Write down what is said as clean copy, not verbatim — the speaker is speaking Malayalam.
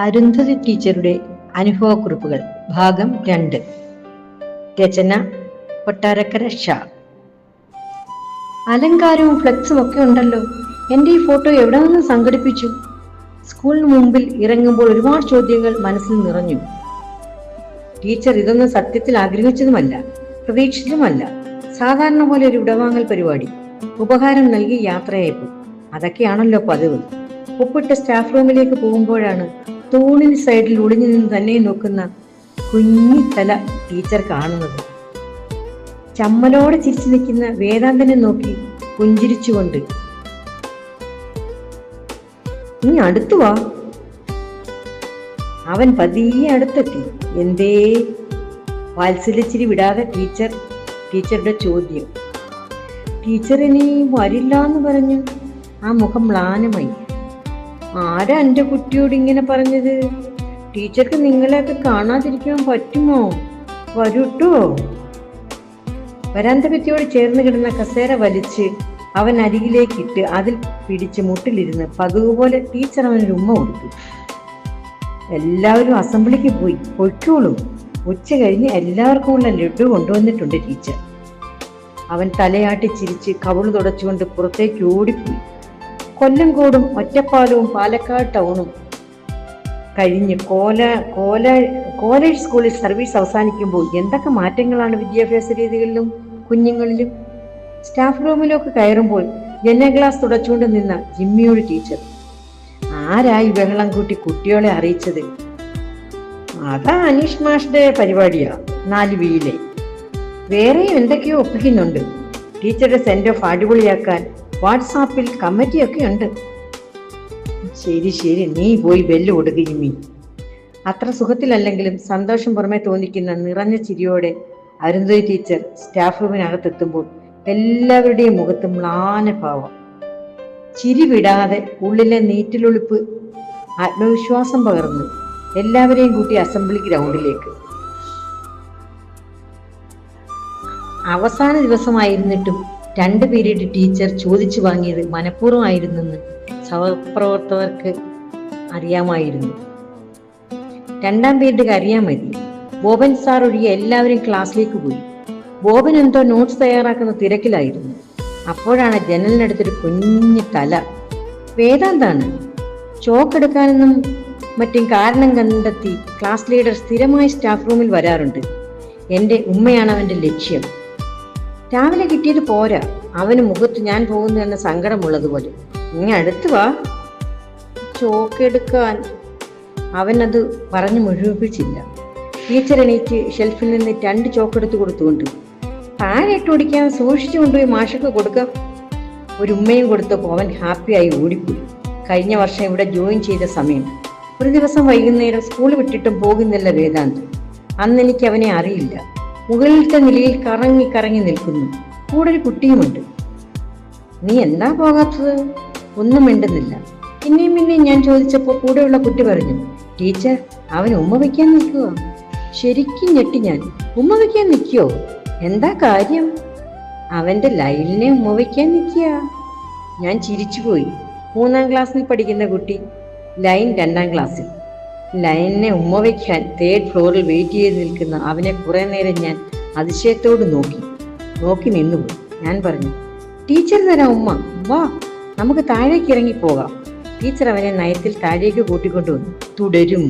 അരുന്ധതി ടീച്ചറുടെ അനുഭവക്കുറിപ്പുകൾ ഭാഗം 2. രചന കൊട്ടാരക്കര ഷാ. അലങ്കാരവും ഫ്ലെക്സും ഒക്കെ ഉണ്ടല്ലോ. എൻ്റെ ഈ ഫോട്ടോ എവിടെ നിന്ന് സംഘടിപ്പിച്ചു? സ്കൂളിന് മുമ്പിൽ ഇറങ്ങുമ്പോൾ ഒരുപാട് ചോദ്യങ്ങൾ മനസ്സിൽ നിറഞ്ഞു. ടീച്ചർ ഇതൊന്നും സത്യത്തിൽ ആഗ്രഹിച്ചതുമല്ല, പ്രതീക്ഷിച്ചതുമല്ല. സാധാരണ പോലെ ഒരു വിടവാങ്ങൽ പരിപാടി, ഉപഹാരം നൽകി യാത്രയയപ്പ്, അതൊക്കെയാണല്ലോ പതിവ്. ഒപ്പിട്ട സ്റ്റാഫ് റൂമിലേക്ക് പോകുമ്പോഴാണ് തൂണിന് സൈഡിൽ ഒളിഞ്ഞു നിന്ന് തന്നെ നോക്കുന്ന കുഞ്ഞി തല ടീച്ചർ കാണുന്നത്. ചമ്മലോടെ ചിരിച്ചു നിൽക്കുന്ന വേദാന്തനെ നോക്കി പുഞ്ചിരിച്ചുകൊണ്ട്, "നീ അടുത്തു വാ." അവൻ പതിയെ അടുത്തെത്തി. "എന്തേ?" വാത്സല്യച്ചിരി വിടാതെ ടീച്ചറുടെ ചോദ്യം. "ടീച്ചർ ഇനി വരില്ല എന്ന് പറഞ്ഞു." ആ മുഖം മ്ലാനമായി. "ആരാ എൻ്റെ കുട്ടിയോട് ഇങ്ങനെ പറഞ്ഞത്? ടീച്ചർക്ക് നിങ്ങളെയൊക്കെ കാണാതിരിക്കാൻ പറ്റുമോ? വരൂട്ടോ." വരാന്തഭിത്തിയോട് ചേർന്ന് കിടന്ന കസേര വലിച്ച് അവൻ അരികിലേക്കിട്ട് അതിൽ പിടിച്ച് മുട്ടിലിരുന്ന് പതിവ് പോലെ ടീച്ചർ അവനൊരു ഉമ്മ കൊടുത്തു. "എല്ലാവരും അസംബ്ലിക്ക് പോയി, പൊയ്ക്കോളും. ഉച്ച കഴിഞ്ഞ് എല്ലാവർക്കും ഉള്ള ലഡു കൊണ്ടുവന്നിട്ടുണ്ട് ടീച്ചർ." അവൻ തലയാട്ടി ചിരിച്ച് കവിള് തുടച്ചുകൊണ്ട് പുറത്തേക്ക് ഓടിപ്പോയി. കൊല്ലംകോടും ഒറ്റപ്പാലവും പാലക്കാട് ടൗണും കഴിഞ്ഞ് കോളേജ് സ്കൂളിൽ സർവീസ് അവസാനിക്കുമ്പോൾ എന്തൊക്കെ മാറ്റങ്ങളാണ് വിദ്യാഭ്യാസ രീതികളിലും കുഞ്ഞുങ്ങളിലും. സ്റ്റാഫ് റൂമിലേക്ക് കയറുമ്പോൾ ജനൽ ഗ്ലാസ് തുടച്ചുകൊണ്ട് നിന്ന ജിമ്മിയോട് ടീച്ചർ, "ആരായി ബഹളം കൂട്ടി കുട്ടികളെ അറിയിച്ചത്?" "അതാ അനീഷ് മാഷ്ടെ പരിപാടിയാ, 4 വേറെയും എന്തൊക്കെയോ ഒപ്പിക്കുന്നുണ്ട്. ടീച്ചറുടെ സെന്റ് ഓഫ് അടിപൊളിയാക്കാൻ വാട്സാപ്പിൽ കമ്മിറ്റിയൊക്കെ ഉണ്ട്." ശരി, നീ പോയി ബെല്ല് കൊടുക്കുക ജിമ്മി." അത്ര സുഖത്തിലല്ലെങ്കിലും സന്തോഷം പുറമെ തോന്നിക്കുന്ന നിറഞ്ഞ ചിരിയോടെ അരുന്ധതി ടീച്ചർ സ്റ്റാഫ് റൂമിനകത്തെത്തുമ്പോൾ എല്ലാവരുടെയും മുഖത്ത് മ്ലാനഭാവം. ചിരി വിടാതെ ഉള്ളിലെ നീറ്റിലൊളിപ്പ് ആത്മവിശ്വാസം പകർന്നു എല്ലാവരെയും കൂട്ടി അസംബ്ലി ഗ്രൗണ്ടിലേക്ക്. അവസാന ദിവസമായിരുന്നിട്ടും 2 പീരീഡ് ടീച്ചർ ചോദിച്ചു വാങ്ങിയത് മനഃപൂർവ്വമായിരുന്നെന്ന് സഹപ്രവർത്തകർക്ക് അറിയാമായിരുന്നു. 2ാം പീരീഡ് അറിയാൻ മതി. ബോബൻ സാർ ഒഴികെ എല്ലാവരും ക്ലാസ്സിലേക്ക് പോയി. ബോബൻ എന്തോ നോട്ട്സ് തയ്യാറാക്കുന്ന തിരക്കിലായിരുന്നു. അപ്പോഴാണ് ജനലിനടുത്തൊരു കുഞ്ഞു തല. വേദാന്താണ്. ചോക്കെടുക്കാനെന്നും മറ്റും കാരണം കണ്ടെത്തി ക്ലാസ് ലീഡർ സ്ഥിരമായി സ്റ്റാഫ് റൂമിൽ വരാറുണ്ട്. എൻ്റെ ഉമ്മയാണ് അവൻ്റെ ലക്ഷ്യം. രാവിലെ കിട്ടിയത് പോരാ, അവന് മുഖത്ത് ഞാൻ പോകുന്നു എന്ന സങ്കടമുള്ളതുപോലെ. "നീ അടുത്ത് വാ, ചോക്കെടുക്കാൻ." അവനത് പറഞ്ഞു മുഴുവിപ്പിച്ചില്ല. ടീച്ചർ എണീറ്റ് ഷെൽഫിൽ നിന്ന് 2 ചോക്കെടുത്ത് കൊടുത്തുകൊണ്ട്, "താഴെ ഇട്ട് ഓടിക്കാൻ സൂക്ഷിച്ചു കൊണ്ടുപോയി മാഷക്ക് കൊടുക്കാം." ഒരു ഉമ്മയും കൊടുത്തപ്പോൾ അവൻ ഹാപ്പിയായി ഓടിപ്പോയി. കഴിഞ്ഞ വർഷം ഇവിടെ ജോയിൻ ചെയ്ത സമയം ഒരു ദിവസം വൈകുന്നേരം സ്കൂൾ വിട്ടിട്ടും പോകുന്നില്ല വേദാന്ത്. അന്ന് എനിക്ക് അവനെ അറിയില്ല. മുകളിലത്തെ നിലയിൽ കറങ്ങി നിൽക്കുന്നു. കൂടെ ഒരു കുട്ടിയുമുണ്ട്. "നീ എന്താ പോകാത്തത്?" ഒന്നും മിണ്ടുന്നില്ല. പിന്നെയും ഞാൻ ചോദിച്ചപ്പോൾ കൂടെയുള്ള കുട്ടി പറഞ്ഞു, "ടീച്ചർ, അവൻ ഉമ്മ വയ്ക്കാൻ നിൽക്കുക." ശരിക്കും ഞെട്ടി ഞാൻ. "ഉമ്മ വയ്ക്കാൻ നിൽക്കിയോ? എന്താ കാര്യം?" "അവന്റെ ലൈലിനെ ഉമ്മ വയ്ക്കാൻ നിൽക്കുക." ഞാൻ ചിരിച്ചുപോയി. 3ാം ക്ലാസ്സിൽ പഠിക്കുന്ന കുട്ടി, ലൈൻ 2ാം ക്ലാസ്സിൽ. ലൈനിനെ ഉമ്മ വയ്ക്കാൻ 3rd ഫ്ലോറിൽ വെയിറ്റ് ചെയ്ത് നിൽക്കുന്ന അവനെ കുറെ നേരം ഞാൻ അതിശയത്തോട് നോക്കി നിന്നുപോയി. ഞാൻ പറഞ്ഞു, "ടീച്ചർ തരാം ഉമ്മ, വാ, നമുക്ക് താഴേക്ക് ഇറങ്ങിപ്പോകാം." ടീച്ചർ അവനെ നയത്തിൽ താഴേക്ക് കൂട്ടിക്കൊണ്ടുവന്നു. "തുടരും."